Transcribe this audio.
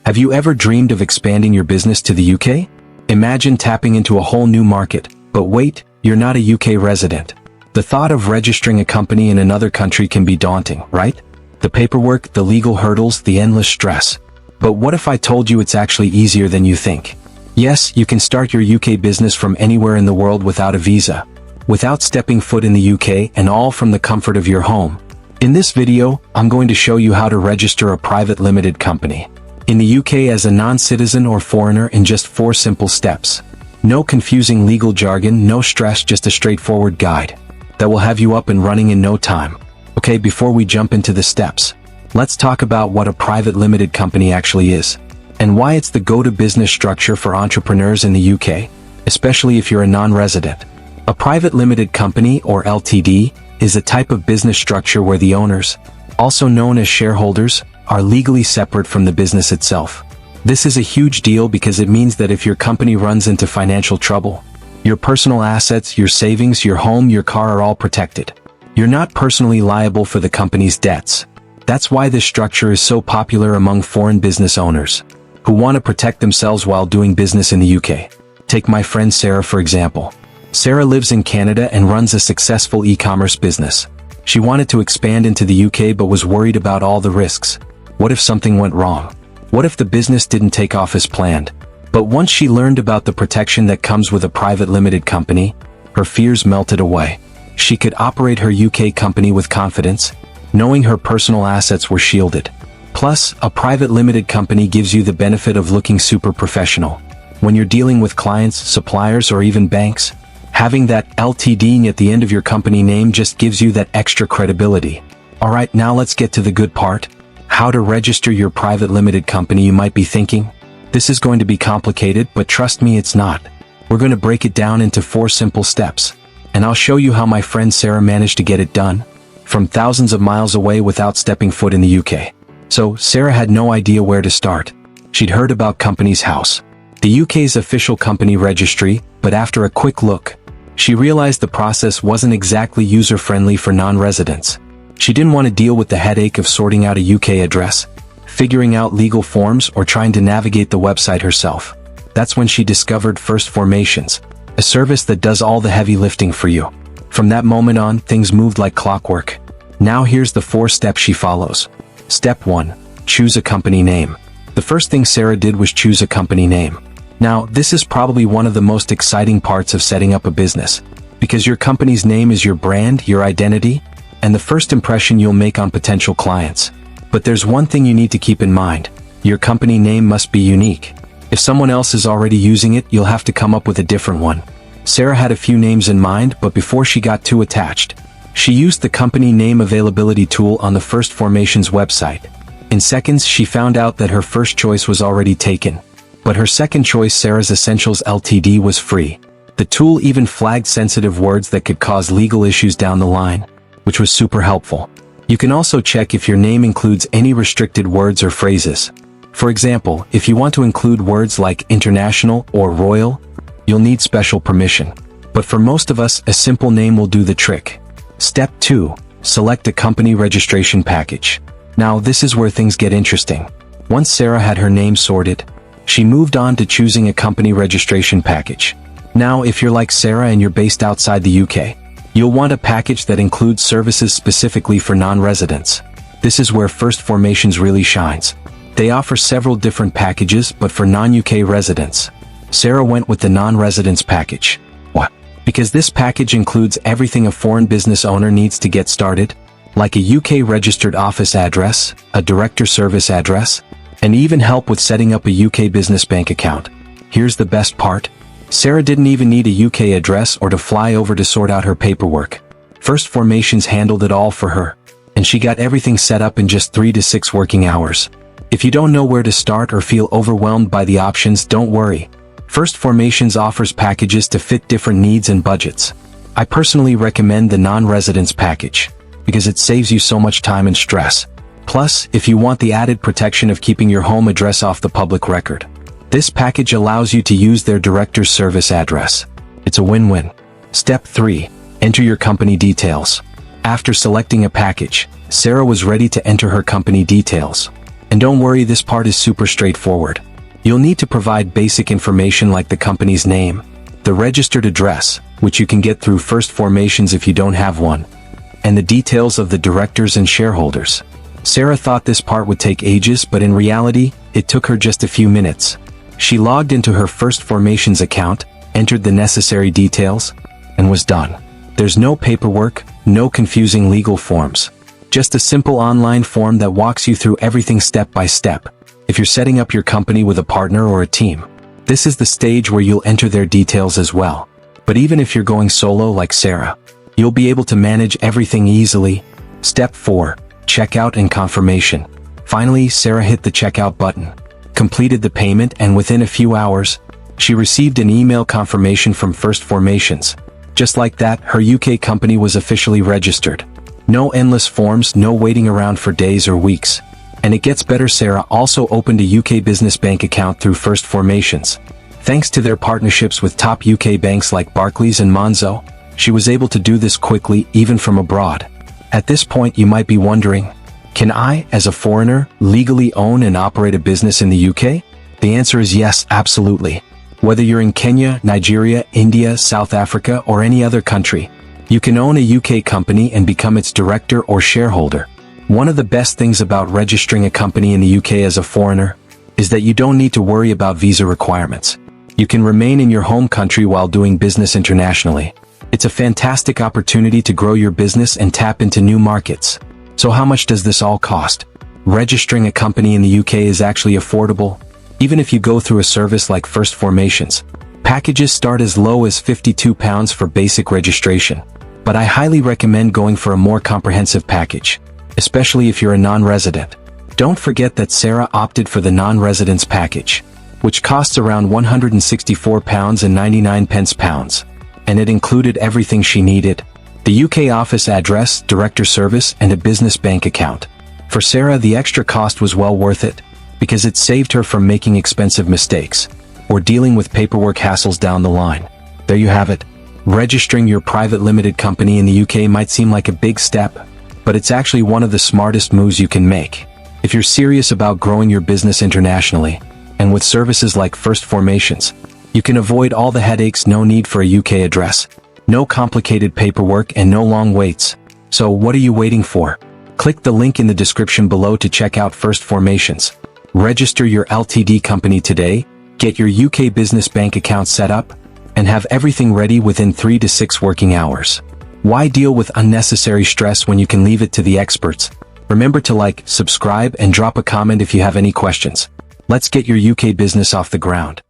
Have you ever dreamed of expanding your business to the UK? Imagine tapping into a whole new market, but wait, you're not a UK resident. The thought of registering a company in another country can be daunting, right? The paperwork, the legal hurdles, the endless stress. But what if I told you it's actually easier than you think? Yes, you can start your UK business from anywhere in the world without a visa, without stepping foot in the UK, and all from the comfort of your home. In this video, I'm going to show you how to register a private limited company in the UK as a non-citizen or foreigner in just 4 simple steps. No confusing legal jargon, no stress, just a straightforward guide that will have you up and running in no time. Okay, before we jump into the steps, let's talk about what a private limited company actually is, and why it's the go-to business structure for entrepreneurs in the UK, especially if you're a non-resident. A private limited company, or LTD, is a type of business structure where the owners, also known as shareholders, are legally separate from the business itself. This is a huge deal because it means that if your company runs into financial trouble, your personal assets, your savings, your home, your car are all protected. You're not personally liable for the company's debts. That's why this structure is so popular among foreign business owners who want to protect themselves while doing business in the UK. Take my friend Sarah for example. Sarah lives in Canada and runs a successful e-commerce business. She wanted to expand into the UK but was worried about all the risks. What if something went wrong? What if the business didn't take off as planned? But once she learned about the protection that comes with a private limited company, her fears melted away. She could operate her UK company with confidence, knowing her personal assets were shielded. Plus, a private limited company gives you the benefit of looking super professional. When you're dealing with clients, suppliers, or even banks, having that LTD at the end of your company name just gives you that extra credibility. Alright, now let's get to the good part. How to register your private limited company. You might be thinking, this is going to be complicated, but trust me, it's not. We're going to break it down into 4 simple steps, and I'll show you how my friend Sarah managed to get it done from thousands of miles away without stepping foot in the UK. So, Sarah had no idea where to start. She'd heard about Companies House, the UK's official company registry, but after a quick look, she realized the process wasn't exactly user-friendly for non-residents. She didn't want to deal with the headache of sorting out a UK address, figuring out legal forms, or trying to navigate the website herself. That's when she discovered First Formations, a service that does all the heavy lifting for you. From that moment on, things moved like clockwork. Now here's the 4 steps she follows. Step 1. Choose a company name. The first thing Sarah did was choose a company name. Now, this is probably one of the most exciting parts of setting up a business, because your company's name is your brand, your identity, and the first impression you'll make on potential clients. But there's one thing you need to keep in mind. Your company name must be unique. If someone else is already using it, you'll have to come up with a different one. Sarah had a few names in mind, but before she got too attached, she used the company name availability tool on the First Formations website. In seconds, she found out that her first choice was already taken. But her second choice, Sarah's Essentials Ltd, was free. The tool even flagged sensitive words that could cause legal issues down the line, which was super helpful. You can also check if your name includes any restricted words or phrases. For example, if you want to include words like international or royal, you'll need special permission. But for most of us, a simple name will do the trick. Step 2. Select a company registration package. Now, this is where things get interesting. Once Sarah had her name sorted, she moved on to choosing a company registration package. Now, if you're like Sarah and you're based outside the UK, you'll want a package that includes services specifically for non-residents. This is where First Formations really shines. They offer several different packages, but for non-UK residents, Sarah went with the non-residents package. What? Because this package includes everything a foreign business owner needs to get started, like a UK registered office address, a director service address, and even help with setting up a UK business bank account. Here's the best part. Sarah didn't even need a UK address or to fly over to sort out her paperwork. First Formations handled it all for her, and she got everything set up in just 3 to 6 working hours. If you don't know where to start or feel overwhelmed by the options, don't worry. First Formations offers packages to fit different needs and budgets. I personally recommend the non-residence package, because it saves you so much time and stress. Plus, if you want the added protection of keeping your home address off the public record, this package allows you to use their director's service address. It's a win-win. Step 3. Enter your company details. After selecting a package, Sarah was ready to enter her company details. And don't worry, this part is super straightforward. You'll need to provide basic information like the company's name, the registered address, which you can get through First Formations if you don't have one, and the details of the directors and shareholders. Sarah thought this part would take ages, but in reality, it took her just a few minutes. She logged into her First Formations account, entered the necessary details, and was done. There's no paperwork, no confusing legal forms. Just a simple online form that walks you through everything step by step. If you're setting up your company with a partner or a team, this is the stage where you'll enter their details as well. But even if you're going solo like Sarah, you'll be able to manage everything easily. Step 4. Checkout and confirmation. Finally, Sarah hit the checkout button, completed the payment, and within a few hours, she received an email confirmation from First Formations. Just like that, her UK company was officially registered. No endless forms, no waiting around for days or weeks. And it gets better, Sarah also opened a UK business bank account through First Formations. Thanks to their partnerships with top UK banks like Barclays and Monzo, she was able to do this quickly, even from abroad. At this point, you might be wondering, can I, as a foreigner, legally own and operate a business in the UK? The answer is yes, absolutely. Whether you're in Kenya, Nigeria, India, South Africa, or any other country, you can own a UK company and become its director or shareholder. One of the best things about registering a company in the UK as a foreigner is that you don't need to worry about visa requirements. You can remain in your home country while doing business internationally. It's a fantastic opportunity to grow your business and tap into new markets. So how much does this all cost? Registering a company in the UK is actually affordable, even if you go through a service like First Formations. Packages start as low as £52 for basic registration, but I highly recommend going for a more comprehensive package, especially if you're a non-resident. Don't forget that Sarah opted for the non-residence package, which costs around £164.99, and it included everything she needed: the UK office address, director service, and a business bank account. For Sarah, the extra cost was well worth it, because it saved her from making expensive mistakes, or dealing with paperwork hassles down the line. There you have it. Registering your private limited company in the UK might seem like a big step, but it's actually one of the smartest moves you can make. If you're serious about growing your business internationally, and with services like First Formations, you can avoid all the headaches. No need for a UK address, no complicated paperwork, and no long waits. So what are you waiting for? Click the link in the description below to check out First Formations. Register your Ltd company today, get your UK business bank account set up, and have everything ready within 3 to 6 working hours. Why deal with unnecessary stress when you can leave it to the experts? Remember to like, subscribe, and drop a comment if you have any questions. Let's get your UK business off the ground.